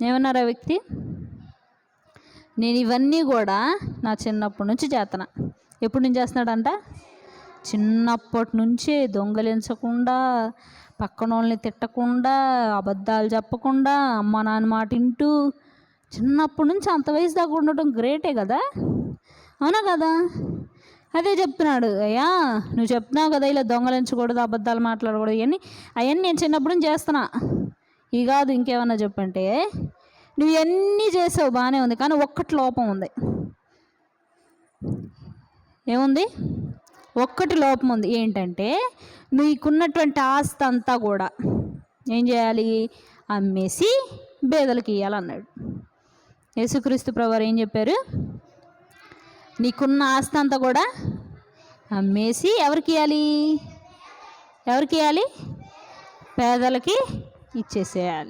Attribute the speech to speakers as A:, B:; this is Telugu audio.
A: ఏమన్నారు ఆ వ్యక్తి? నేను ఇవన్నీ కూడా నా చిన్నప్పటి నుంచి చేస్తున్నా. ఎప్పుడు నుంచి చేస్తున్నాడంట? చిన్నప్పటి నుంచే. దొంగలించకుండా, పక్కన వాళ్ళని తిట్టకుండా, అబద్ధాలు చెప్పకుండా, అమ్మ నాన్న మాట వింటూ, చిన్నప్పటి నుంచి అంత వయసు దాకా ఉండటం గ్రేటే కదా, అవునా కదా? అదే చెప్తున్నాడు, అయ్యా నువ్వు చెప్తున్నావు కదా ఇలా దొంగలించకూడదు, అబద్ధాలు మాట్లాడకూడదు, అవన్నీ నేను చిన్నప్పటి నుంచి చేస్తున్నా. ఇవి కాదు ఇంకేమన్నా చెప్పంటే, నువ్వు ఎన్ని చేసావు బాగానే ఉంది, కానీ ఒక్కటి లోపం ఉంది. ఏముంది? ఒక్కటి లోపం ఉంది. ఏంటంటే నీకున్నటువంటి ఆస్తి అంతా కూడా ఏం చేయాలి? అమ్మేసి బేదలకు ఇవ్వాలన్నాడు. యేసుక్రీస్తు ప్రభువారు ఏం చెప్పారు? నీకున్న ఆస్తి అంతా కూడా అమ్మేసి ఎవరికి ఇవ్వాలి? ఎవరికి ఇవ్వాలి? పేదలకి ఇచ్చేసేయాలి.